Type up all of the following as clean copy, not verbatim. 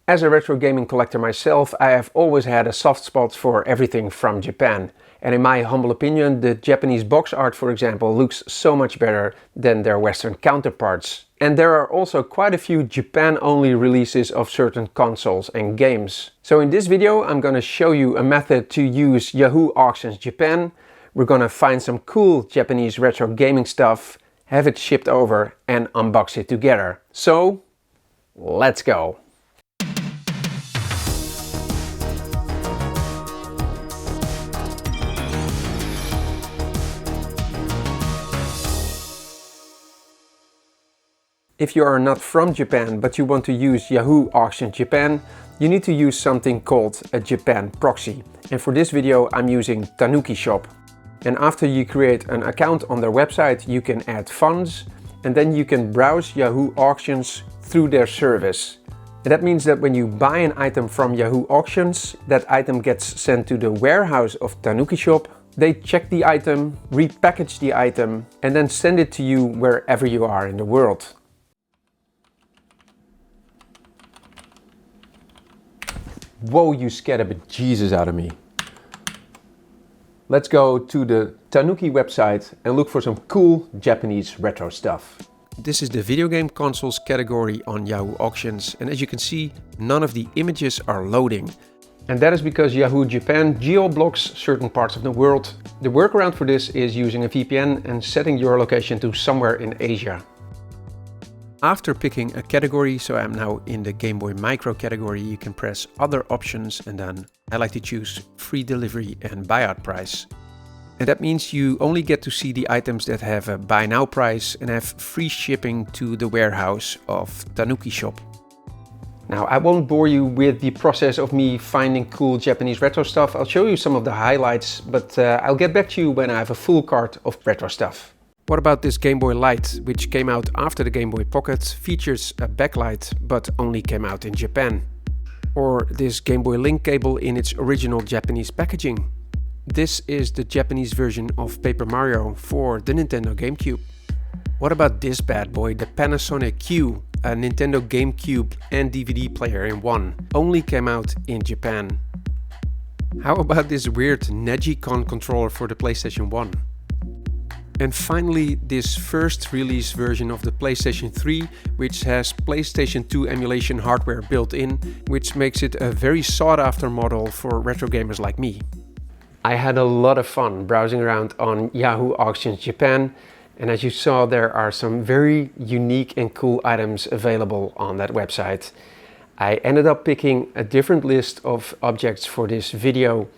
As a retro gaming collector myself, I have always had a soft spot for everything from Japan. And in my humble opinion, the Japanese box art, for example, looks so much better than their Western counterparts. And there are also quite a few Japan-only releases of certain consoles and games. So in this video, I'm gonna show you a method to use Yahoo Auctions Japan. We're gonna find some cool Japanese retro gaming stuff, have it shipped over and unbox it together. So, let's go! If you are not from Japan but you want to use Yahoo Auctions Japan, you need to use something called a Japan proxy. And for this video I'm using Tanuki Shop. And after you create an account on their website, you can add funds and then you can browse Yahoo Auctions through their service. And that means that when you buy an item from Yahoo Auctions, that item gets sent to the warehouse of Tanuki Shop. They check the item, repackage the item and then send it to you wherever you are in the world. Whoa, you scared a bejesus out of me. Let's go to the Tanuki website and look for some cool Japanese retro stuff. This is the video game consoles category on Yahoo Auctions, and as you can see, none of the images are loading. And that is because Yahoo Japan geo-blocks certain parts of the world. The workaround for this is using a VPN and setting your location to somewhere in Asia. After picking a category, so I'm now in the Game Boy Micro category, you can press other options and then I like to choose free delivery and buyout price. And that means you only get to see the items that have a buy now price and have free shipping to the warehouse of Tanuki Shop. Now I won't bore you with the process of me finding cool Japanese retro stuff. I'll show you some of the highlights, but I'll get back to you when I have a full cart of retro stuff. What about this Game Boy Light, which came out after the Game Boy Pocket, features a backlight, but only came out in Japan? Or this Game Boy Link cable in its original Japanese packaging? This is the Japanese version of Paper Mario for the Nintendo GameCube. What about this bad boy, the Panasonic Q, a Nintendo GameCube and DVD player in one, only came out in Japan? How about this weird Negicon controller for the PlayStation 1? And finally, this first release version of the PlayStation 3, which has PlayStation 2 emulation hardware built in, which makes it a very sought after model for retro gamers like me. I had a lot of fun browsing around on Yahoo Auctions Japan, and as you saw, there are some very unique and cool items available on that website. I ended up picking a different list of objects for this video.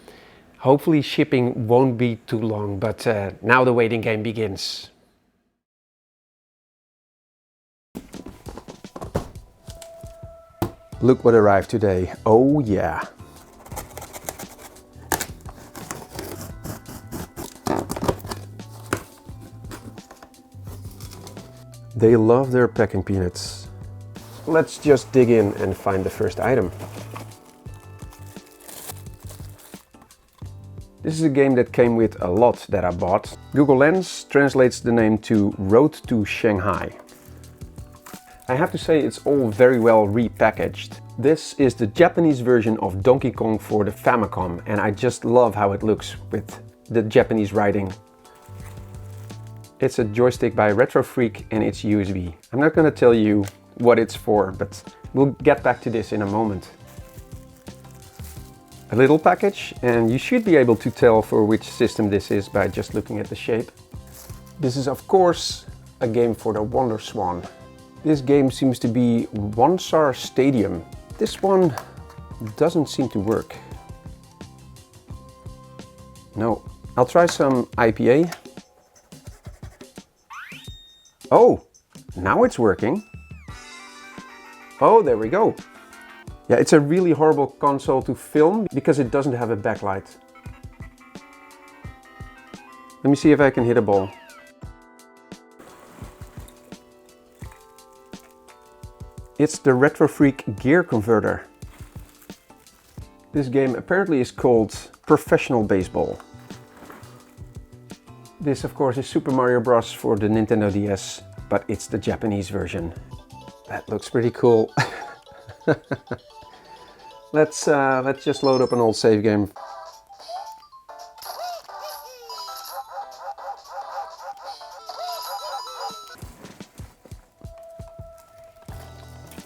Hopefully shipping won't be too long, but now the waiting game begins. Look what arrived today. Oh yeah. They love their packing peanuts. Let's just dig in and find the first item. This is a game that came with a lot that I bought. Google Lens translates the name to Road to Shanghai. I have to say it's all very well repackaged. This is the Japanese version of Donkey Kong for the Famicom and I just love how it looks with the Japanese writing. It's a joystick by Retrofreak and it's USB. I'm not gonna tell you what it's for, but we'll get back to this in a moment. A little package, and you should be able to tell for which system this is by just looking at the shape. This is of course a game for the Wonder Swan. This game seems to be One Star Stadium. This one doesn't seem to work. No, I'll try some IPA. Oh, now it's working. Oh, there we go. Yeah, it's a really horrible console to film because it doesn't have a backlight. Let me see if I can hit a ball. It's the Retrofreak gear converter. This game apparently is called Professional Baseball. This of course is Super Mario Bros. For the Nintendo DS, but it's the Japanese version. That looks pretty cool. Let's just load up an old save game.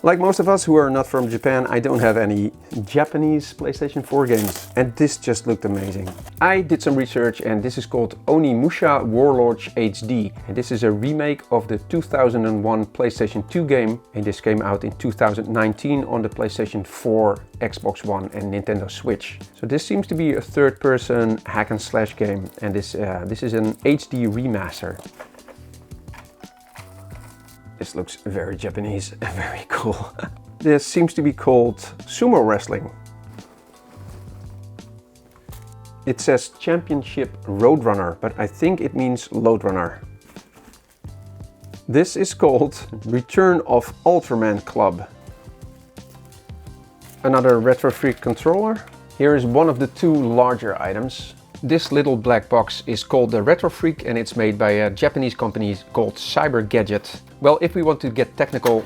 Like most of us who are not from Japan, I don't have any Japanese PlayStation 4 games, and this just looked amazing. I did some research, and this is called Onimusha Warlords HD, and this is a remake of the 2001 PlayStation 2 game, and this came out in 2019 on the PlayStation 4, Xbox One and Nintendo Switch. So this seems to be a third-person hack and slash game, and this is an HD remaster. This looks very Japanese and very cool. This seems to be called sumo wrestling. It says Championship Roadrunner, but I think it means Loadrunner. This is called Return of Ultraman Club. Another Retrofreak controller. Here is one of the two larger items. This little black box is called the Retrofreak, and it's made by a Japanese company called Cyber Gadget. Well, if we want to get technical,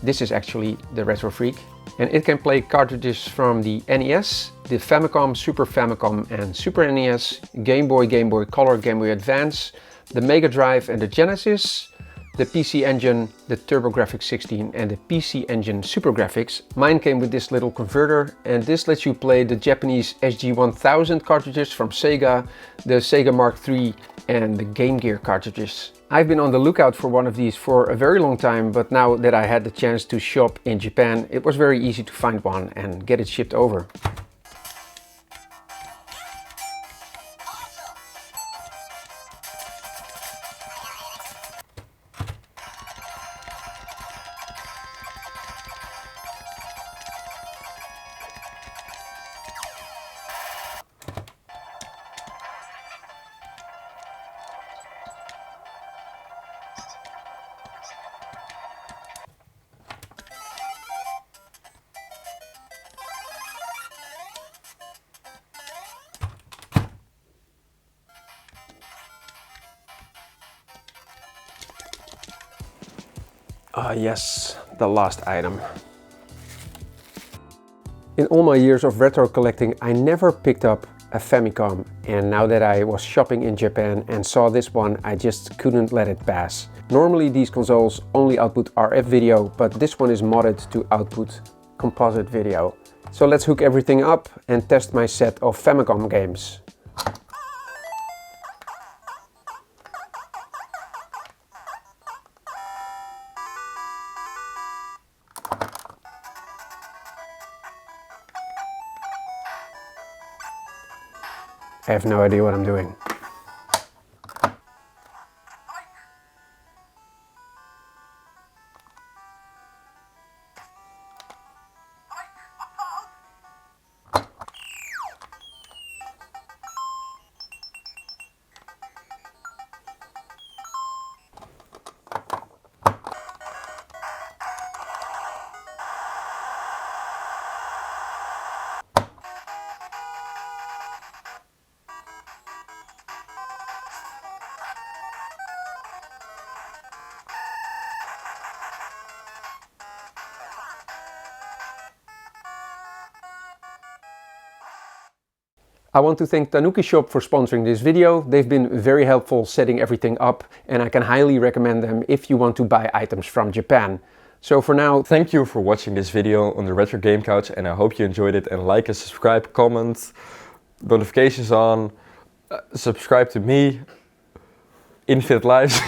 this is actually the Retrofreak. And it can play cartridges from the NES, the Famicom, Super Famicom and Super NES, Game Boy, Game Boy Color, Game Boy Advance, the Mega Drive and the Genesis, the PC Engine, the TurboGrafx 16 and the PC Engine Super Graphics. Mine came with this little converter, and this lets you play the Japanese SG-1000 cartridges from Sega, the Sega Mark III and the Game Gear cartridges. I've been on the lookout for one of these for a very long time, but now that I had the chance to shop in Japan, it was very easy to find one and get it shipped over. Ah yes, the last item. In all my years of retro collecting, I never picked up a Famicom, and now that I was shopping in Japan and saw this one, I just couldn't let it pass. Normally these consoles only output RF video, but this one is modded to output composite video. So let's hook everything up and test my set of Famicom games. I have no idea what I'm doing. I want to thank Tanuki Shop for sponsoring this video. They've been very helpful setting everything up, and I can highly recommend them if you want to buy items from Japan. So for now, thank you for watching this video on the Retro Game Couch, and I hope you enjoyed it, and like and subscribe, comment, notifications on, subscribe to me, Infinite Lives.